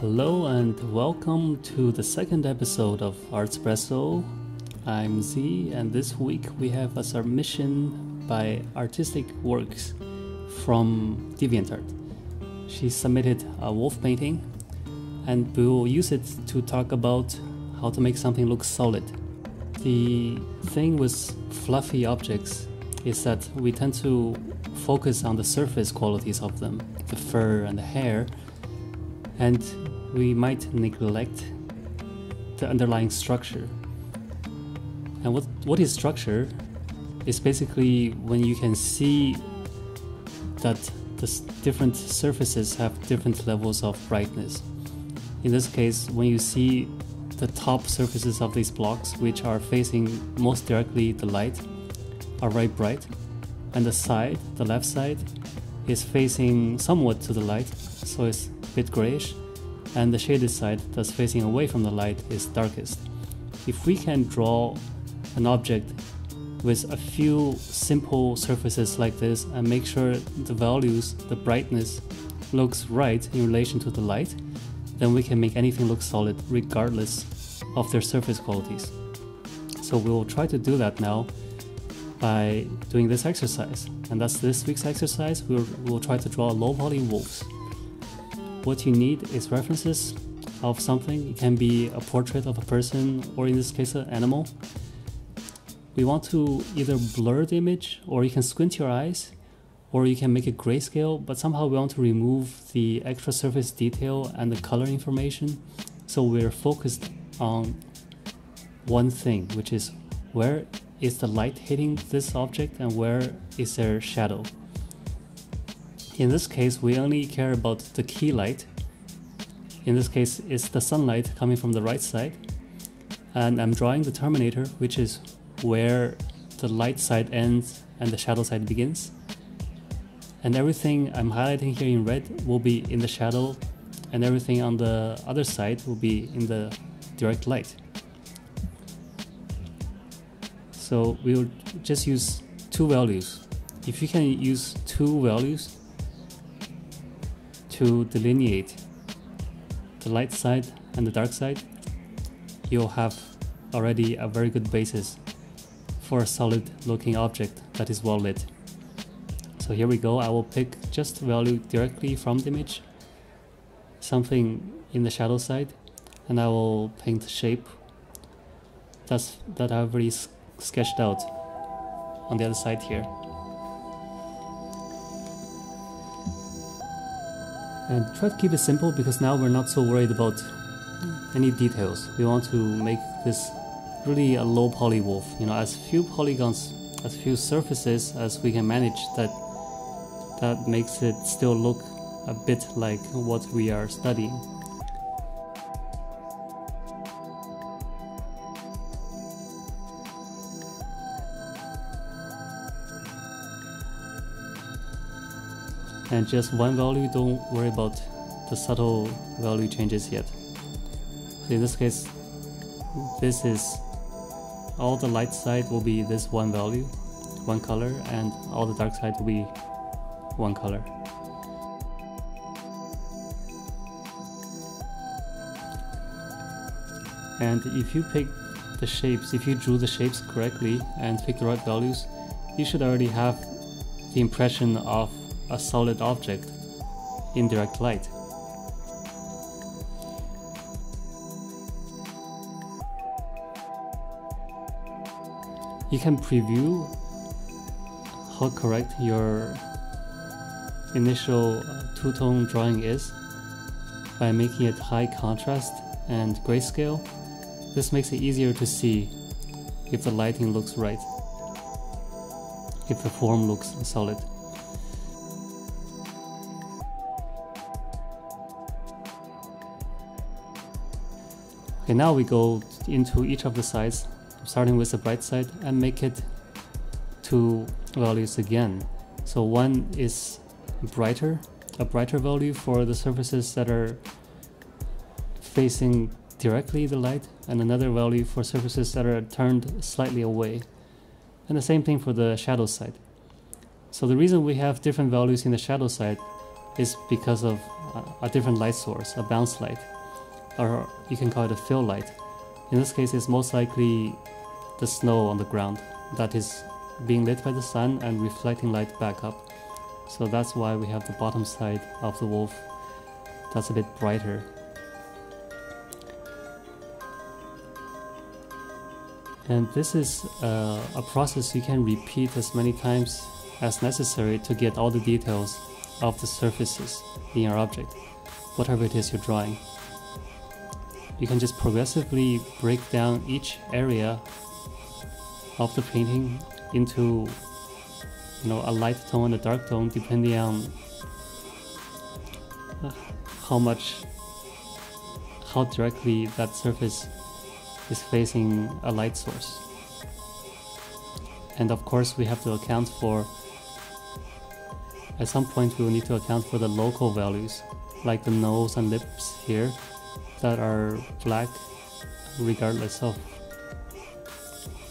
Hello and welcome to the second episode of Artspresso. I'm Z, and this week we have a submission by Artistic Works from DeviantArt. She submitted a wolf painting, and we will use it to talk about how to make something look solid. The thing with fluffy objects is that we tend to focus on the surface qualities of them, the fur and the hair, and we might neglect the underlying structure. And what is structure? Is basically when you can see that the different surfaces have different levels of brightness. In this case, when you see the top surfaces of these blocks, which are facing most directly the light, are very bright, and the left side, is facing somewhat to the light, so it's a bit grayish, and the shaded side that's facing away from the light is darkest. If we can draw an object with a few simple surfaces like this and make sure the values, the brightness, looks right in relation to the light, then we can make anything look solid regardless of their surface qualities. So we will try to do that now by doing this exercise, and that's this week's exercise. We'll try to draw low poly wolves. What you need is references of something. It can be a portrait of a person, or in this case an animal. We want to either blur the image, or you can squint your eyes, or you can make it grayscale, but somehow we want to remove the extra surface detail and the color information, so we're focused on one thing, which is where is the light hitting this object and where is there shadow. In this case, we only care about the key light. In this case, it's the sunlight coming from the right side. And I'm drawing the Terminator, which is where the light side ends and the shadow side begins. And everything I'm highlighting here in red will be in the shadow, and everything on the other side will be in the direct light. So we'll just use two values. If you can use two values to delineate the light side and the dark side, you'll have already a very good basis for a solid looking object that is well lit. So here we go. I will pick just a value directly from the image, something in the shadow side, and I will paint the shape that I've already sketched out on the other side here. And try to keep it simple, because now we're not so worried about any details. We want to make this really a low poly wolf, as few polygons, as few surfaces as we can manage, that makes it still look a bit like what we are studying. And just one value, don't worry about the subtle value changes yet. So in this case, this is all the light side will be this one value, one color, and all the dark side will be one color. And if you pick the shapes, if you drew the shapes correctly and pick the right values, you should already have the impression of a solid object in direct light. You can preview how correct your initial two-tone drawing is by making it high contrast and grayscale. This makes it easier to see if the lighting looks right, if the form looks solid. Okay, now we go into each of the sides, starting with the bright side, and make it two values again. So one is a brighter value for the surfaces that are facing directly the light, and another value for surfaces that are turned slightly away. And the same thing for the shadow side. So the reason we have different values in the shadow side is because of a different light source, a bounce light, or you can call it a fill light. In this case, it's most likely the snow on the ground that is being lit by the sun and reflecting light back up. So that's why we have the bottom side of the wolf that's a bit brighter. And this is a process you can repeat as many times as necessary to get all the details of the surfaces in your object, whatever it is you're drawing. You can just progressively break down each area of the painting into, you know, a light tone and a dark tone, depending on how directly that surface is facing a light source. And of course we have to account for, at some point we will need to account for the local values, like the nose and lips here, that are black regardless of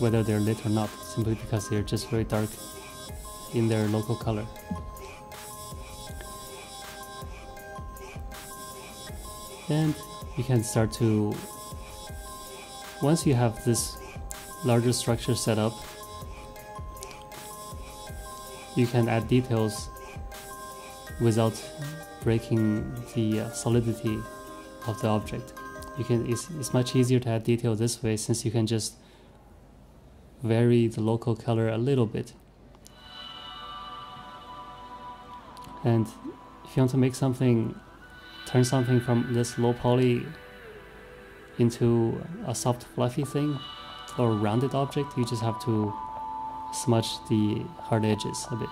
whether they're lit or not, simply because they're just very dark in their local color. And you can start to, once you have this larger structure set up, you can add details without breaking the solidity of the object. It's much easier to add detail this way, since you can just vary the local color a little bit. And if you want to make something, turn something from this low poly into a soft fluffy thing or rounded object, you just have to smudge the hard edges a bit,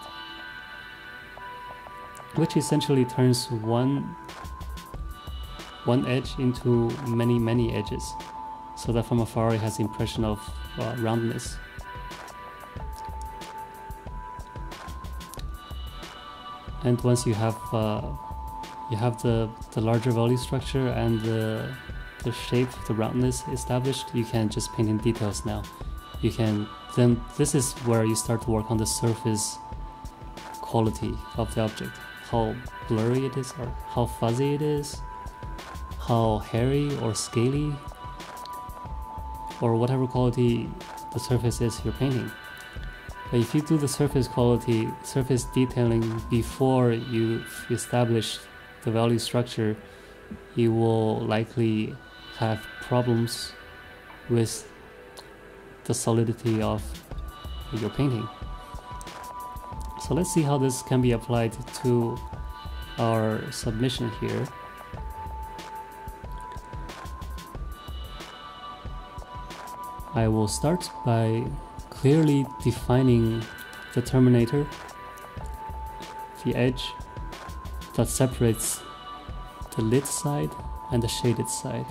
which essentially turns one edge into many edges, so that from afar it has the impression of roundness. And once you have the larger value structure and the shape, the roundness established, you can just paint in details now. You can then, this is where you start to work on the surface quality of the object, how blurry it is, or how fuzzy it is, how hairy or scaly, or whatever quality the surface is you're painting. But if you do the surface quality, surface detailing before you establish the value structure, you will likely have problems with the solidity of your painting. So let's see how this can be applied to our submission here. I will start by clearly defining the Terminator, the edge that separates the lit side and the shaded side.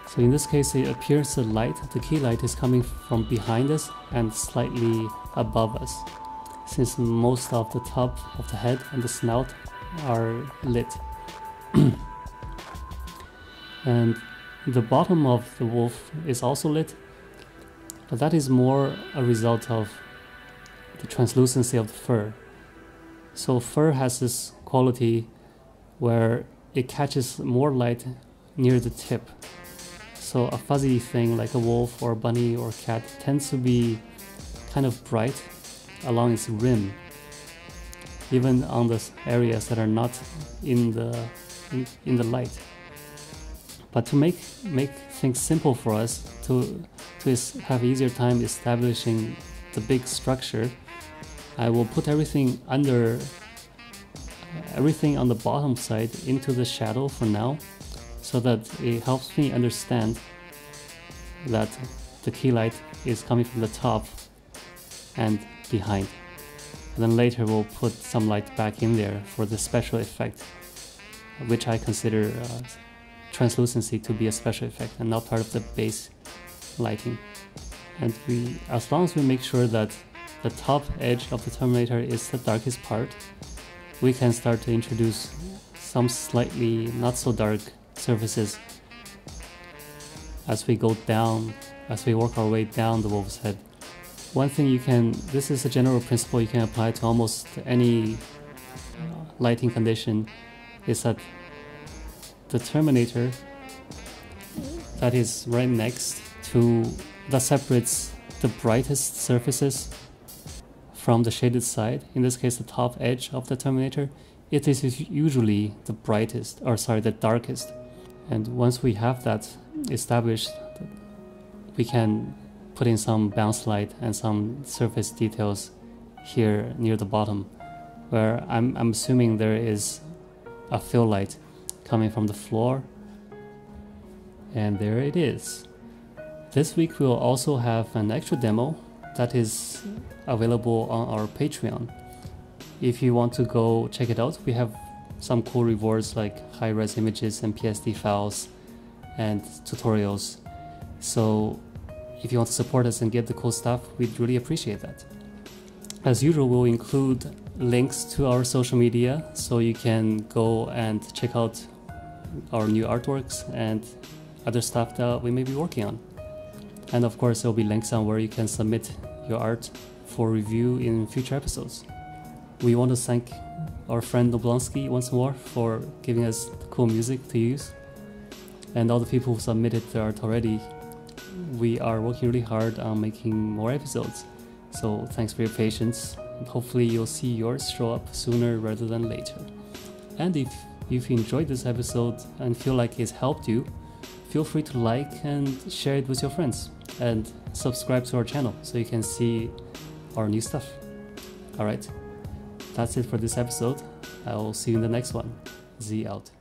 So in this case, it appears the light, the key light, is coming from behind us and slightly above us, since most of the top of the head and the snout are lit. And the bottom of the wolf is also lit, but that is more a result of the translucency of the fur. So fur has this quality where it catches more light near the tip. So a fuzzy thing like a wolf or a bunny or a cat tends to be kind of bright along its rim, even on the areas that are not in the light. But to make things simple for us, to have easier time establishing the big structure, I will put everything on the bottom side into the shadow for now, so that it helps me understand that the key light is coming from the top and behind. And then later we'll put some light back in there for the special effect, which I consider translucency to be a special effect and not part of the base lighting. And as long as we make sure that the top edge of the Terminator is the darkest part, we can start to introduce some slightly not so dark surfaces as we go down, as we work our way down the wolf's head. One thing this is a general principle you can apply to almost any lighting condition, is that the Terminator that is right next to, that separates the brightest surfaces from the shaded side, in this case the top edge of the Terminator, it is usually the brightest, or sorry, the darkest. And once we have that established, we can put in some bounce light and some surface details here near the bottom, where I'm assuming there is a fill light coming from the floor. And there it is. This week we'll also have an extra demo that is available on our Patreon. If you want to go check it out, we have some cool rewards like high-res images and PSD files and tutorials. So if you want to support us and get the cool stuff, we'd really appreciate that. As usual, we'll include links to our social media so you can go and check out our new artworks and other stuff that we may be working on. And of course, there'll be links on where you can submit your art for review in future episodes. We want to thank our friend Noblonski once more for giving us the cool music to use, and all the people who submitted their art already. We are working really hard on making more episodes, so thanks for your patience, and hopefully you'll see yours show up sooner rather than later. And if you've enjoyed this episode and feel like it's helped you, feel free to like and share it with your friends, and subscribe to our channel so you can see our new stuff. Alright, that's it for this episode. I will see you in the next one. Z out.